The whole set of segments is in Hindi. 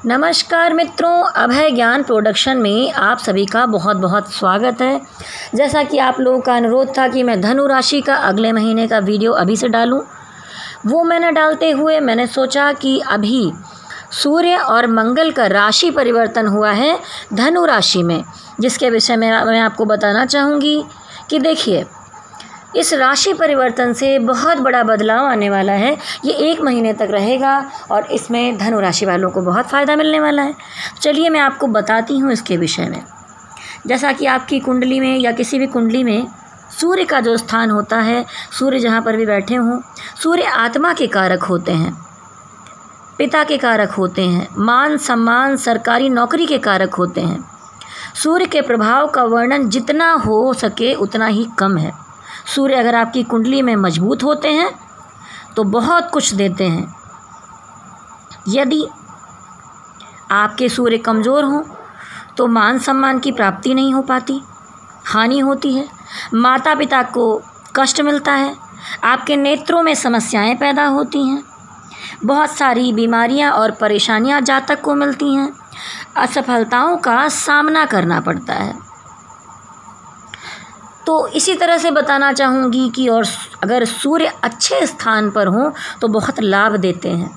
नमस्कार मित्रों, अभय ज्ञान प्रोडक्शन में आप सभी का बहुत बहुत स्वागत है। जैसा कि आप लोगों का अनुरोध था कि मैं धनु राशि का अगले महीने का वीडियो अभी से डालूं, वो मैंने डालते हुए मैंने सोचा कि अभी सूर्य और मंगल का राशि परिवर्तन हुआ है धनु राशि में, जिसके विषय में मैं आपको बताना चाहूँगी कि देखिए, इस राशि परिवर्तन से बहुत बड़ा बदलाव आने वाला है। ये 1 महीने तक रहेगा और इसमें धनु राशि वालों को बहुत फ़ायदा मिलने वाला है। चलिए मैं आपको बताती हूँ इसके विषय में। जैसा कि आपकी कुंडली में या किसी भी कुंडली में सूर्य का जो स्थान होता है, सूर्य जहाँ पर भी बैठे हों, सूर्य आत्मा के कारक होते हैं, पिता के कारक होते हैं, मान सम्मान सरकारी नौकरी के कारक होते हैं। सूर्य के प्रभाव का वर्णन जितना हो सके उतना ही कम है। सूर्य अगर आपकी कुंडली में मजबूत होते हैं तो बहुत कुछ देते हैं। यदि आपके सूर्य कमज़ोर हों तो मान सम्मान की प्राप्ति नहीं हो पाती, हानि होती है, माता पिता को कष्ट मिलता है, आपके नेत्रों में समस्याएं पैदा होती हैं, बहुत सारी बीमारियां और परेशानियां जातक को मिलती हैं, असफलताओं का सामना करना पड़ता है। तो इसी तरह से बताना चाहूँगी कि और अगर सूर्य अच्छे स्थान पर हों तो बहुत लाभ देते हैं।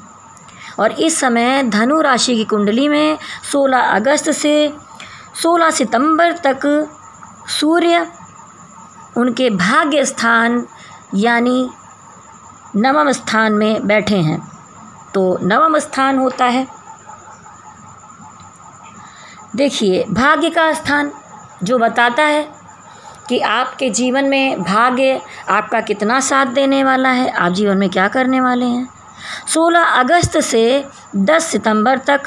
और इस समय धनु राशि की कुंडली में 16 अगस्त से 16 सितंबर तक सूर्य उनके भाग्य स्थान यानी नवम स्थान में बैठे हैं। तो नवम स्थान होता है, देखिए, भाग्य का स्थान, जो बताता है कि आपके जीवन में भाग्य आपका कितना साथ देने वाला है, आप जीवन में क्या करने वाले हैं। 16 अगस्त से 10 सितंबर तक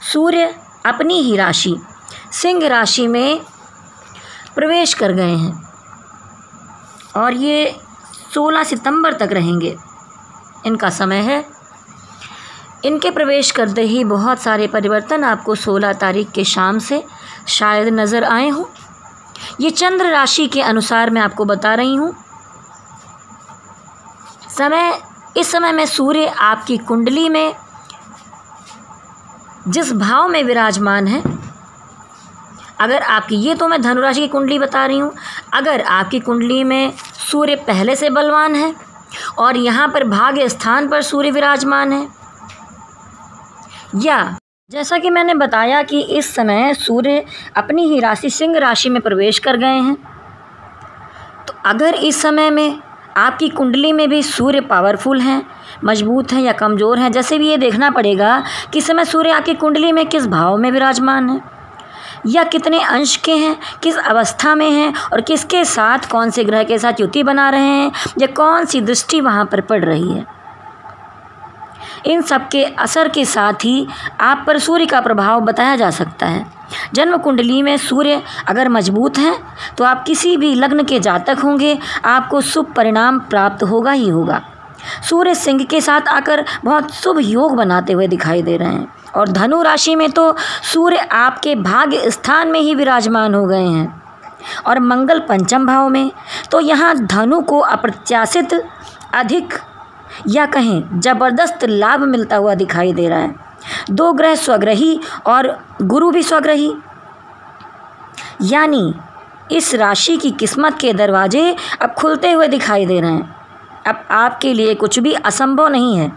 सूर्य अपनी ही राशि सिंह राशि में प्रवेश कर गए हैं और ये 16 सितंबर तक रहेंगे, इनका समय है। इनके प्रवेश करते ही बहुत सारे परिवर्तन आपको 16 तारीख के शाम से शायद नज़र आए हों। ये चंद्र राशि के अनुसार मैं आपको बता रही हूँ। इस समय में सूर्य आपकी कुंडली में जिस भाव में विराजमान है, अगर आपकी, ये तो मैं धनु राशि की कुंडली बता रही हूँ, अगर आपकी कुंडली में सूर्य पहले से बलवान है और यहाँ पर भाग्य स्थान पर सूर्य विराजमान है, या जैसा कि मैंने बताया कि इस समय सूर्य अपनी ही राशि सिंह राशि में प्रवेश कर गए हैं, तो अगर इस समय में आपकी कुंडली में भी सूर्य पावरफुल हैं, मजबूत हैं या कमज़ोर हैं, जैसे भी ये देखना पड़ेगा कि इस समय सूर्य आपकी कुंडली में किस भाव में विराजमान है या कितने अंश के हैं, किस अवस्था में हैं और किसके साथ, कौन से ग्रह के साथ युति बना रहे हैं या कौन सी दृष्टि वहाँ पर पड़ रही है। इन सब के असर के साथ ही आप पर सूर्य का प्रभाव बताया जा सकता है। जन्म कुंडली में सूर्य अगर मजबूत हैं तो आप किसी भी लग्न के जातक होंगे, आपको शुभ परिणाम प्राप्त होगा ही होगा। सूर्य सिंह के साथ आकर बहुत शुभ योग बनाते हुए दिखाई दे रहे हैं और धनु राशि में तो सूर्य आपके भाग्य स्थान में ही विराजमान हो गए हैं और मंगल पंचम भाव में, तो यहाँ धनु को अप्रत्याशित अधिक या कहें ज़बरदस्त लाभ मिलता हुआ दिखाई दे रहा है। 2 ग्रह स्वग्रही और गुरु भी स्वग्रही, यानी इस राशि की किस्मत के दरवाजे अब खुलते हुए दिखाई दे रहे हैं। अब आपके लिए कुछ भी असंभव नहीं है।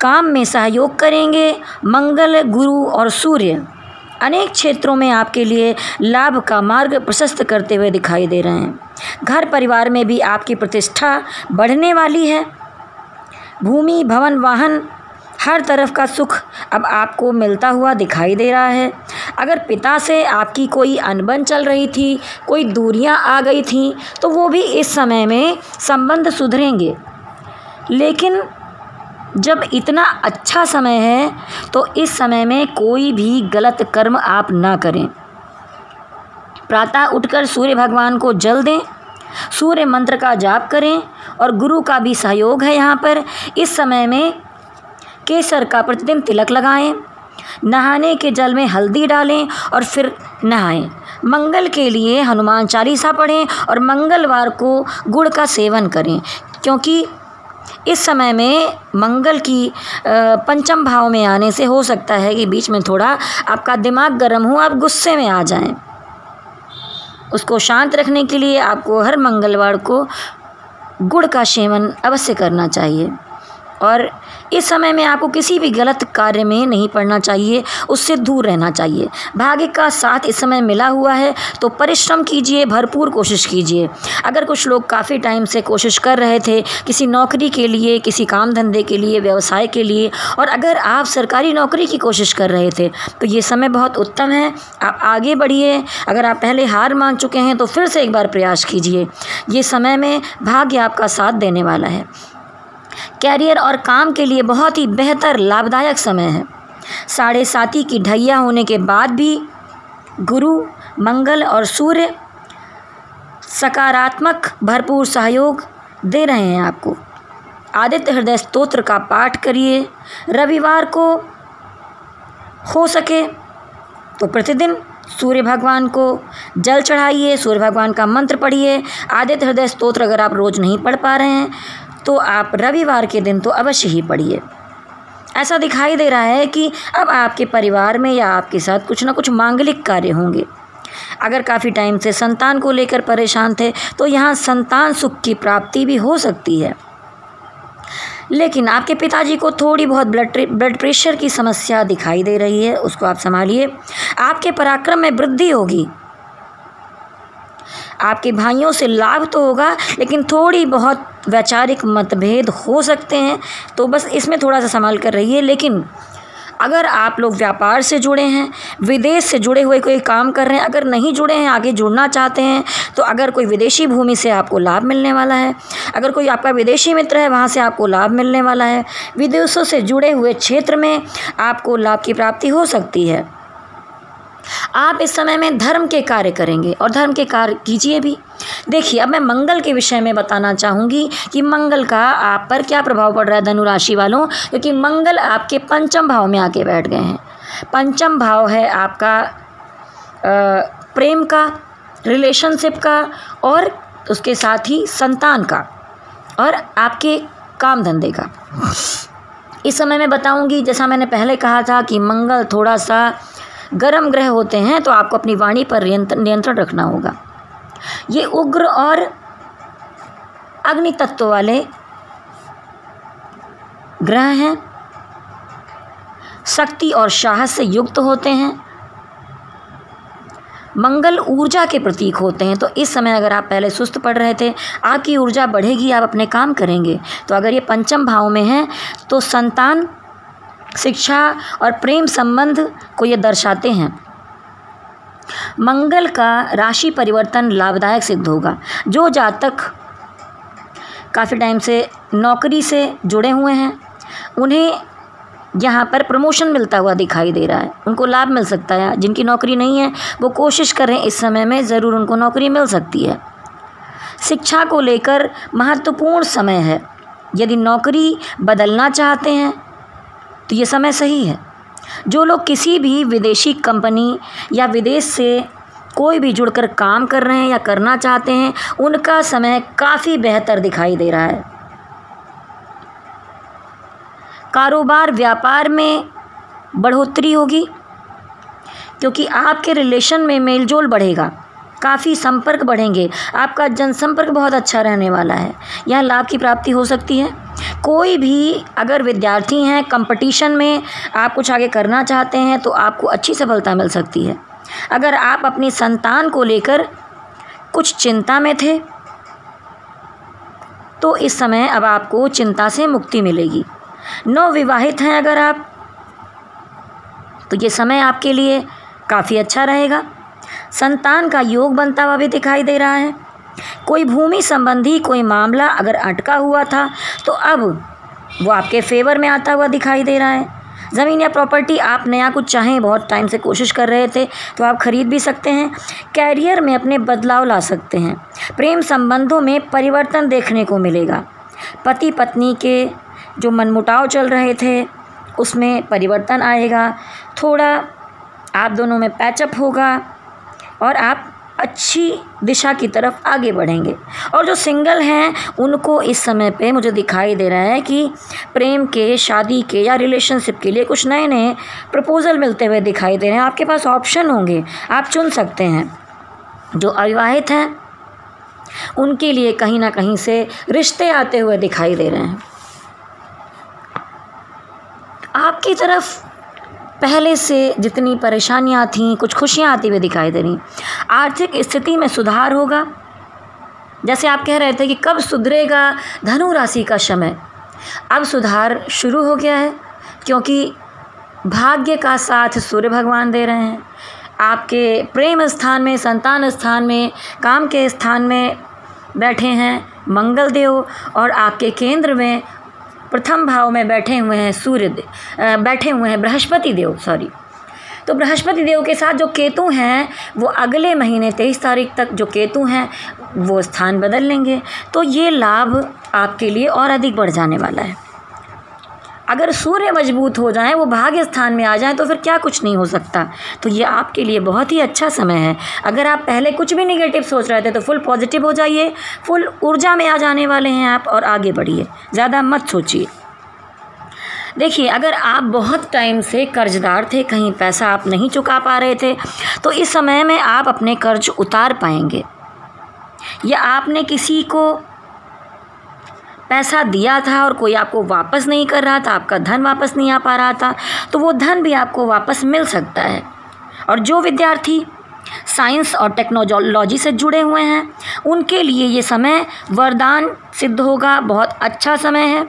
काम में सहयोग करेंगे मंगल, गुरु और सूर्य अनेक क्षेत्रों में आपके लिए लाभ का मार्ग प्रशस्त करते हुए दिखाई दे रहे हैं। घर परिवार में भी आपकी प्रतिष्ठा बढ़ने वाली है। भूमि, भवन, वाहन, हर तरफ का सुख अब आपको मिलता हुआ दिखाई दे रहा है। अगर पिता से आपकी कोई अनबन चल रही थी, कोई दूरियां आ गई थीं, तो वो भी इस समय में संबंध सुधरेंगे। लेकिन जब इतना अच्छा समय है तो इस समय में कोई भी गलत कर्म आप ना करें। प्रातः उठकर सूर्य भगवान को जल दें, सूर्य मंत्र का जाप करें और गुरु का भी सहयोग है यहाँ पर। इस समय में केसर का प्रतिदिन तिलक लगाएं, नहाने के जल में हल्दी डालें और फिर नहाएं। मंगल के लिए हनुमान चालीसा पढ़ें और मंगलवार को गुड़ का सेवन करें, क्योंकि इस समय में मंगल की पंचम भाव में आने से हो सकता है कि बीच में थोड़ा आपका दिमाग गर्म हो, आप गुस्से में आ जाएं। उसको शांत रखने के लिए आपको हर मंगलवार को गुड़ का सेवन अवश्य करना चाहिए। और इस समय में आपको किसी भी गलत कार्य में नहीं पड़ना चाहिए, उससे दूर रहना चाहिए। भाग्य का साथ इस समय मिला हुआ है तो परिश्रम कीजिए, भरपूर कोशिश कीजिए। अगर कुछ लोग काफ़ी टाइम से कोशिश कर रहे थे किसी नौकरी के लिए, किसी काम धंधे के लिए, व्यवसाय के लिए, और अगर आप सरकारी नौकरी की कोशिश कर रहे थे तो ये समय बहुत उत्तम है, आप आगे बढ़िए। अगर आप पहले हार मान चुके हैं तो फिर से एक बार प्रयास कीजिए। ये समय में भाग्य आपका साथ देने वाला है। कैरियर और काम के लिए बहुत ही बेहतर लाभदायक समय है। 7:30 की ढैया होने के बाद भी गुरु, मंगल और सूर्य सकारात्मक भरपूर सहयोग दे रहे हैं आपको। आदित्य हृदय स्तोत्र का पाठ करिए। रविवार को हो सके तो प्रतिदिन सूर्य भगवान को जल चढ़ाइए, सूर्य भगवान का मंत्र पढ़िए। आदित्य हृदय स्तोत्र अगर आप रोज़ नहीं पढ़ पा रहे हैं तो आप रविवार के दिन तो अवश्य ही पढ़िए। ऐसा दिखाई दे रहा है कि अब आपके परिवार में या आपके साथ कुछ ना कुछ मांगलिक कार्य होंगे। अगर काफ़ी टाइम से संतान को लेकर परेशान थे तो यहाँ संतान सुख की प्राप्ति भी हो सकती है। लेकिन आपके पिताजी को थोड़ी बहुत ब्लड प्रेशर की समस्या दिखाई दे रही है, उसको आप संभालिए। आपके पराक्रम में वृद्धि होगी। आपके भाइयों से लाभ तो होगा लेकिन थोड़ी बहुत वैचारिक मतभेद हो सकते हैं, तो बस इसमें थोड़ा सा संभाल कर रहिए। लेकिन अगर आप लोग व्यापार से जुड़े हैं, विदेश से जुड़े हुए कोई काम कर रहे हैं, अगर नहीं जुड़े हैं, आगे जुड़ना चाहते हैं, तो अगर कोई विदेशी भूमि से आपको लाभ मिलने वाला है, अगर कोई आपका विदेशी मित्र है वहाँ से आपको लाभ मिलने वाला है, विदेशों से जुड़े हुए क्षेत्र में आपको लाभ की प्राप्ति हो सकती है। आप इस समय में धर्म के कार्य करेंगे और धर्म के कार्य कीजिए भी। देखिए, अब मैं मंगल के विषय में बताना चाहूँगी कि मंगल का आप पर क्या प्रभाव पड़ रहा है धनु राशि वालों, क्योंकि मंगल आपके पंचम भाव में आके बैठ गए हैं। पंचम भाव है आपका प्रेम का, रिलेशनशिप का, और उसके साथ ही संतान का और आपके काम धंधे का। इस समय मैं बताऊँगी, जैसा मैंने पहले कहा था कि मंगल थोड़ा सा गर्म ग्रह होते हैं तो आपको अपनी वाणी पर नियंत्रण रखना होगा। ये उग्र और अग्नि तत्व वाले ग्रह हैं, शक्ति और साहस से युक्त होते हैं। मंगल ऊर्जा के प्रतीक होते हैं, तो इस समय अगर आप पहले सुस्त पड़ रहे थे, आपकी ऊर्जा बढ़ेगी, आप अपने काम करेंगे। तो अगर ये पंचम भाव में है तो संतान, शिक्षा और प्रेम संबंध को ये दर्शाते हैं। मंगल का राशि परिवर्तन लाभदायक सिद्ध होगा। जो जातक काफ़ी टाइम से नौकरी से जुड़े हुए हैं उन्हें यहाँ पर प्रमोशन मिलता हुआ दिखाई दे रहा है, उनको लाभ मिल सकता है। जिनकी नौकरी नहीं है वो कोशिश करें, इस समय में ज़रूर उनको नौकरी मिल सकती है। शिक्षा को लेकर महत्वपूर्ण समय है। यदि नौकरी बदलना चाहते हैं तो ये समय सही है। जो लोग किसी भी विदेशी कंपनी या विदेश से कोई भी जुड़कर काम कर रहे हैं या करना चाहते हैं, उनका समय काफ़ी बेहतर दिखाई दे रहा है। कारोबार व्यापार में बढ़ोतरी होगी क्योंकि आपके रिलेशन में मेलजोल बढ़ेगा, काफ़ी संपर्क बढ़ेंगे, आपका जनसंपर्क बहुत अच्छा रहने वाला है। यहाँ लाभ की प्राप्ति हो सकती है। कोई भी अगर विद्यार्थी हैं, कंपटीशन में आप कुछ आगे करना चाहते हैं तो आपको अच्छी सफलता मिल सकती है। अगर आप अपनी संतान को लेकर कुछ चिंता में थे तो इस समय अब आपको चिंता से मुक्ति मिलेगी। नवविवाहित हैं अगर आप, तो ये समय आपके लिए काफ़ी अच्छा रहेगा। संतान का योग बनता हुआ भी दिखाई दे रहा है। कोई भूमि संबंधी कोई मामला अगर अटका हुआ था तो अब वो आपके फेवर में आता हुआ दिखाई दे रहा है। ज़मीन या प्रॉपर्टी आप नया कुछ चाहें, बहुत टाइम से कोशिश कर रहे थे तो आप ख़रीद भी सकते हैं। कैरियर में अपने बदलाव ला सकते हैं। प्रेम संबंधों में परिवर्तन देखने को मिलेगा। पति पत्नी के जो मनमुटाव चल रहे थे उसमें परिवर्तन आएगा। थोड़ा आप दोनों में पैचअप होगा और आप अच्छी दिशा की तरफ आगे बढ़ेंगे। और जो सिंगल हैं उनको इस समय पे मुझे दिखाई दे रहा है कि प्रेम के, शादी के या रिलेशनशिप के लिए कुछ नए नए प्रपोज़ल मिलते हुए दिखाई दे रहे हैं। आपके पास ऑप्शन होंगे, आप चुन सकते हैं। जो अविवाहित हैं उनके लिए कहीं ना कहीं से रिश्ते आते हुए दिखाई दे रहे हैं। आपकी तरफ पहले से जितनी परेशानियां थीं, कुछ खुशियां आती हुई दिखाई दे रही। आर्थिक स्थिति में सुधार होगा। जैसे आप कह रहे थे कि कब सुधरेगा धनु राशि का समय, अब सुधार शुरू हो गया है, क्योंकि भाग्य का साथ सूर्य भगवान दे रहे हैं। आपके प्रेम स्थान में, संतान स्थान में, काम के स्थान में बैठे हैं मंगल देव, और आपके केंद्र में प्रथम भाव में बैठे हुए हैं बैठे हुए हैं बृहस्पति देव, तो बृहस्पति देव के साथ जो केतु हैं वो अगले महीने 23 तारीख तक जो केतु हैं वो स्थान बदल लेंगे। तो ये लाभ आपके लिए और अधिक बढ़ जाने वाला है। अगर सूर्य मजबूत हो जाएं, वो भाग्य स्थान में आ जाएं, तो फिर क्या कुछ नहीं हो सकता। तो ये आपके लिए बहुत ही अच्छा समय है। अगर आप पहले कुछ भी नेगेटिव सोच रहे थे तो फुल पॉजिटिव हो जाइए, फुल ऊर्जा में आ जाने वाले हैं आप, और आगे बढ़िए, ज़्यादा मत सोचिए। देखिए, अगर आप बहुत टाइम से कर्जदार थे, कहीं पैसा आप नहीं चुका पा रहे थे, तो इस समय में आप अपने कर्ज उतार पाएंगे। या आपने किसी को पैसा दिया था और कोई आपको वापस नहीं कर रहा था, आपका धन वापस नहीं आ पा रहा था, तो वो धन भी आपको वापस मिल सकता है। और जो विद्यार्थी साइंस और टेक्नोलॉजी से जुड़े हुए हैं उनके लिए ये समय वरदान सिद्ध होगा, बहुत अच्छा समय है।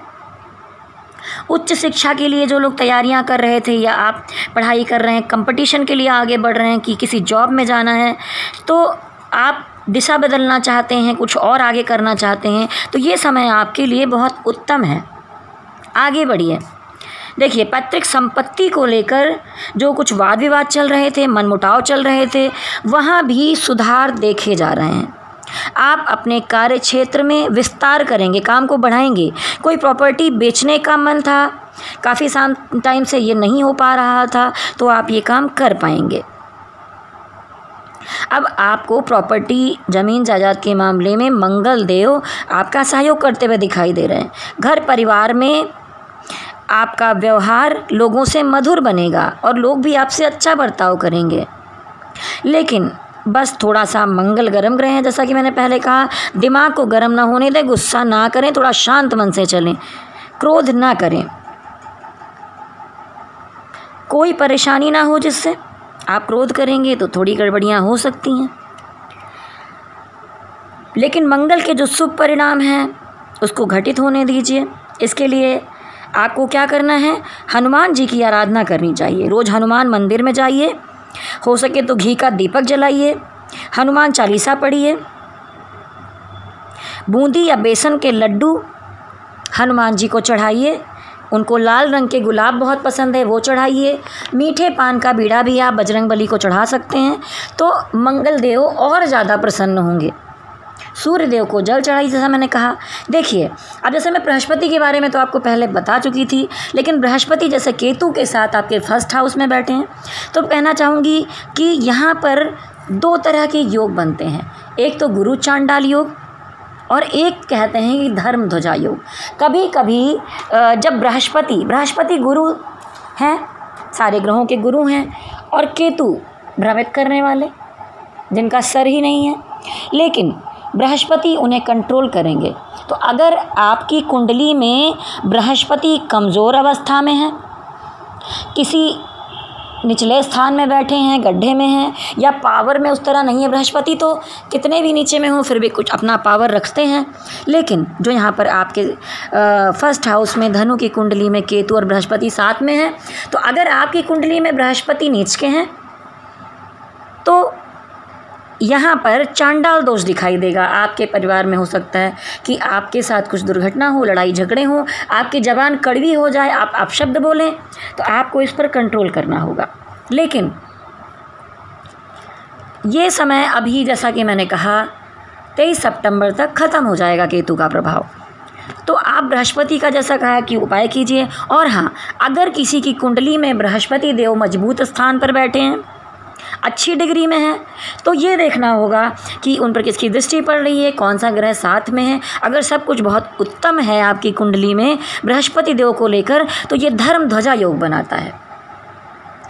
उच्च शिक्षा के लिए जो लोग तैयारियां कर रहे थे, या आप पढ़ाई कर रहे हैं, कंपटीशन के लिए आगे बढ़ रहे हैं कि किसी जॉब में जाना है, तो आप दिशा बदलना चाहते हैं, कुछ और आगे करना चाहते हैं, तो ये समय आपके लिए बहुत उत्तम है। आगे बढ़िए। देखिए, पैतृक संपत्ति को लेकर जो कुछ वाद विवाद चल रहे थे, मनमुटाव चल रहे थे, वहाँ भी सुधार देखे जा रहे हैं। आप अपने कार्य क्षेत्र में विस्तार करेंगे, काम को बढ़ाएंगे। कोई प्रॉपर्टी बेचने का मन था, काफ़ी टाइम से ये नहीं हो पा रहा था, तो आप ये काम कर पाएंगे। अब आपको प्रॉपर्टी, ज़मीन जायदाद के मामले में मंगल देव आपका सहयोग करते हुए दिखाई दे रहे हैं। घर परिवार में आपका व्यवहार लोगों से मधुर बनेगा और लोग भी आपसे अच्छा बर्ताव करेंगे। लेकिन बस थोड़ा सा मंगल गर्म ग्रह हैं, जैसा कि मैंने पहले कहा, दिमाग को गर्म ना होने दें, गुस्सा ना करें, थोड़ा शांत मन से चलें, क्रोध ना करें, कोई परेशानी ना हो जिससे आप क्रोध करेंगे तो थोड़ी गड़बड़ियाँ हो सकती हैं। लेकिन मंगल के जो शुभ परिणाम हैं उसको घटित होने दीजिए। इसके लिए आपको क्या करना है, हनुमान जी की आराधना करनी चाहिए। रोज़ हनुमान मंदिर में जाइए, हो सके तो घी का दीपक जलाइए, हनुमान चालीसा पढ़िए, बूंदी या बेसन के लड्डू हनुमान जी को चढ़ाइए। उनको लाल रंग के गुलाब बहुत पसंद है, वो चढ़ाइए। मीठे पान का बीड़ा भी आप बजरंगबली को चढ़ा सकते हैं, तो मंगल देव और ज़्यादा प्रसन्न होंगे। सूर्य देव को जल चढ़ाइए, जैसा मैंने कहा। देखिए, अब जैसे मैं बृहस्पति के बारे में तो आपको पहले बता चुकी थी, लेकिन बृहस्पति जैसे केतु के साथ आपके फर्स्ट हाउस में बैठे हैं, तो कहना चाहूँगी कि यहाँ पर दो तरह के योग बनते हैं। एक तो गुरु चांडाल योग, और एक कहते हैं कि धर्म ध्वजा योग। कभी कभी जब बृहस्पति गुरु हैं, सारे ग्रहों के गुरु हैं, और केतु भ्रमित करने वाले जिनका सर ही नहीं है, लेकिन बृहस्पति उन्हें कंट्रोल करेंगे। तो अगर आपकी कुंडली में बृहस्पति कमज़ोर अवस्था में है, किसी निचले स्थान में बैठे हैं, गड्ढे में हैं, या पावर में उस तरह नहीं है बृहस्पति, तो कितने भी नीचे में हो फिर भी कुछ अपना पावर रखते हैं। लेकिन जो यहाँ पर आपके फर्स्ट हाउस में धनु की कुंडली में केतु और बृहस्पति साथ में है, तो अगर आपकी कुंडली में बृहस्पति नीच के हैं तो यहाँ पर चांडाल दोष दिखाई देगा। आपके परिवार में हो सकता है कि आपके साथ कुछ दुर्घटना हो, लड़ाई झगड़े हो, आपकी ज़बान कड़वी हो जाए, आप अपशब्द बोलें, तो आपको इस पर कंट्रोल करना होगा। लेकिन ये समय अभी, जैसा कि मैंने कहा, 23 सितंबर तक ख़त्म हो जाएगा केतु का प्रभाव। तो आप बृहस्पति का जैसा कहा कि उपाय कीजिए। और हाँ, अगर किसी की कुंडली में बृहस्पति देव मजबूत स्थान पर बैठे हैं, अच्छी डिग्री में है तो ये देखना होगा कि उन पर किसकी दृष्टि पड़ रही है, कौन सा ग्रह साथ में है। अगर सब कुछ बहुत उत्तम है आपकी कुंडली में बृहस्पति देव को लेकर तो ये धर्म ध्वजा योग बनाता है।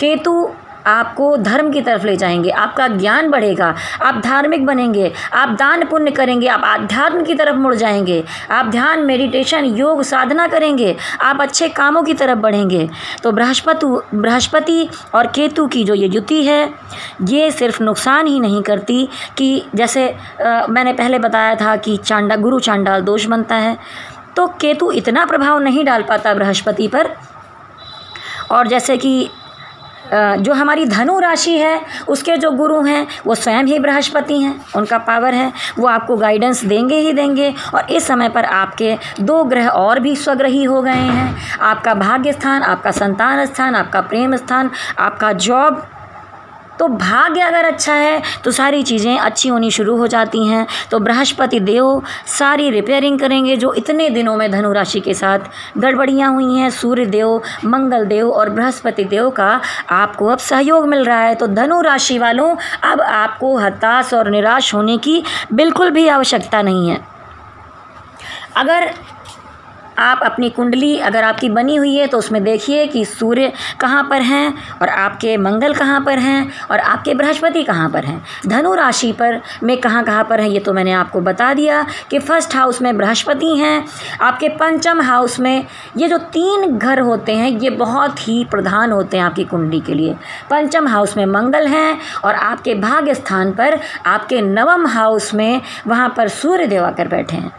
केतु आपको धर्म की तरफ ले जाएंगे, आपका ज्ञान बढ़ेगा, आप धार्मिक बनेंगे, आप दान पुण्य करेंगे, आप आध्यात्म की तरफ मुड़ जाएंगे, आप ध्यान मेडिटेशन योग साधना करेंगे, आप अच्छे कामों की तरफ बढ़ेंगे। तो बृहस्पति और केतु की जो ये युति है ये सिर्फ नुकसान ही नहीं करती कि जैसे मैंने पहले बताया था कि गुरु चांडाल दोष बनता है, तो केतु इतना प्रभाव नहीं डाल पाता बृहस्पति पर। और जैसे कि जो हमारी धनु राशि है उसके जो गुरु हैं वो स्वयं ही बृहस्पति हैं, उनका पावर है, वो आपको गाइडेंस देंगे ही देंगे। और इस समय पर आपके 2 ग्रह और भी स्वग्रही हो गए हैं, आपका भाग्य स्थान, आपका संतान स्थान, आपका प्रेम स्थान, आपका जॉब। तो भाग्य अगर अच्छा है तो सारी चीज़ें अच्छी होनी शुरू हो जाती हैं। तो बृहस्पति देव सारी रिपेयरिंग करेंगे जो इतने दिनों में धनु राशि के साथ गड़बड़ियाँ हुई हैं। सूर्य देव, मंगल देव और बृहस्पति देव का आपको अब सहयोग मिल रहा है। तो धनु राशि वालों अब आपको हताश और निराश होने की बिल्कुल भी आवश्यकता नहीं है। अगर आप अपनी कुंडली अगर आपकी बनी हुई है तो उसमें देखिए कि सूर्य कहाँ पर हैं और आपके मंगल कहाँ पर हैं और आपके बृहस्पति कहाँ पर हैं। धनु राशि पर में कहाँ पर है ये तो मैंने आपको बता दिया कि फर्स्ट हाउस में बृहस्पति हैं, आपके पंचम हाउस में ये जो 3 घर होते हैं ये बहुत ही प्रधान होते हैं आपकी कुंडली के लिए। पंचम हाउस में मंगल हैं और आपके भाग्य स्थान पर आपके 9वें हाउस में वहाँ पर सूर्य देव आकर बैठे हैं।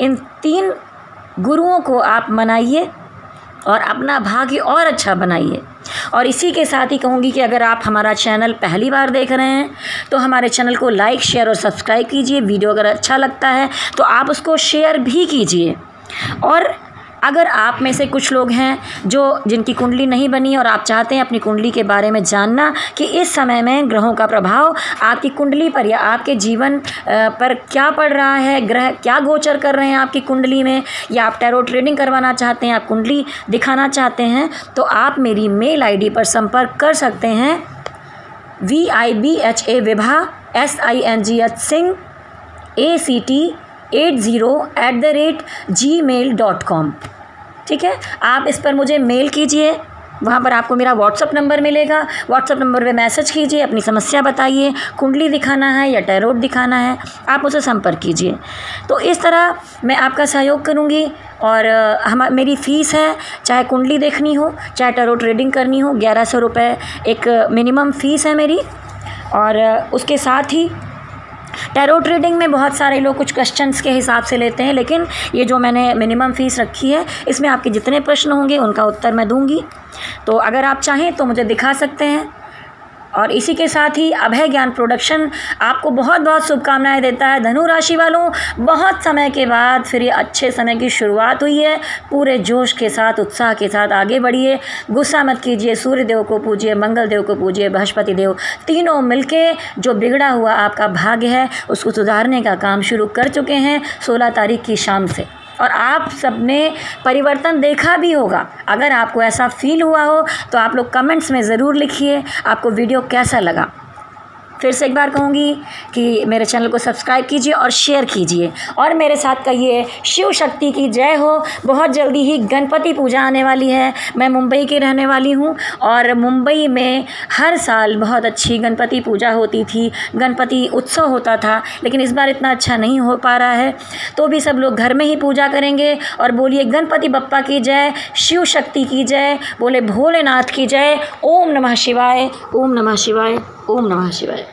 इन 3 गुरुओं को आप मनाइए और अपना भाग्य और अच्छा बनाइए। और इसी के साथ ही कहूँगी कि अगर आप हमारा चैनल पहली बार देख रहे हैं तो हमारे चैनल को लाइक शेयर और सब्सक्राइब कीजिए। वीडियो अगर अच्छा लगता है तो आप उसको शेयर भी कीजिए। और अगर आप में से कुछ लोग हैं जिनकी कुंडली नहीं बनी और आप चाहते हैं अपनी कुंडली के बारे में जानना कि इस समय में ग्रहों का प्रभाव आपकी कुंडली पर या आपके जीवन पर क्या पड़ रहा है, ग्रह क्या गोचर कर रहे हैं आपकी कुंडली में, या आप टैरोट रीडिंग करवाना चाहते हैं, आप कुंडली दिखाना चाहते हैं, तो आप मेरी मेल आईडी पर संपर्क कर सकते हैं VIBHA Vibha SINGH Singh ACT80@gmail.com। ठीक है, आप इस पर मुझे मेल कीजिए, वहाँ पर आपको मेरा व्हाट्सअप नंबर मिलेगा। व्हाट्सअप नंबर पे मैसेज कीजिए, अपनी समस्या बताइए, कुंडली दिखाना है या टैरोट दिखाना है, आप मुझसे संपर्क कीजिए। तो इस तरह मैं आपका सहयोग करूँगी। और मेरी फ़ीस है, चाहे कुंडली देखनी हो चाहे टैरोट रीडिंग करनी हो, 1100 रुपये एक मिनिमम फ़ीस है मेरी। और उसके साथ ही टैरोट रीडिंग में बहुत सारे लोग कुछ क्वेश्चंस के हिसाब से लेते हैं, लेकिन ये जो मैंने मिनिमम फ़ीस रखी है इसमें आपके जितने प्रश्न होंगे उनका उत्तर मैं दूंगी। तो अगर आप चाहें तो मुझे दिखा सकते हैं। और इसी के साथ ही अभय ज्ञान प्रोडक्शन आपको बहुत बहुत शुभकामनाएं देता है। धनु राशि वालों, बहुत समय के बाद फिर ये अच्छे समय की शुरुआत हुई है। पूरे जोश के साथ, उत्साह के साथ आगे बढ़िए, गुस्सा मत कीजिए। सूर्य देव को पूजिए, मंगल देव को पूजिए, बृहस्पति देव, तीनों मिलके जो बिगड़ा हुआ आपका भाग्य है उसको सुधारने का काम शुरू कर चुके हैं 16 तारीख की शाम से। और आप सबने परिवर्तन देखा भी होगा। अगर आपको ऐसा फील हुआ हो तो आप लोग कमेंट्स में ज़रूर लिखिए आपको वीडियो कैसा लगा। फिर से एक बार कहूँगी कि मेरे चैनल को सब्सक्राइब कीजिए और शेयर कीजिए और मेरे साथ कहिए शिव शक्ति की जय हो। बहुत जल्दी ही गणपति पूजा आने वाली है। मैं मुंबई की रहने वाली हूँ और मुंबई में हर साल बहुत अच्छी गणपति पूजा होती थी, गणपति उत्सव होता था, लेकिन इस बार इतना अच्छा नहीं हो पा रहा है। तो भी सब लोग घर में ही पूजा करेंगे और बोलिए गणपति बप्पा की जय, शिव शक्ति की जय, बोले भोलेनाथ की जय। ओम नमः शिवाय, ओम नमः शिवाय, ओम नमः शिवाय।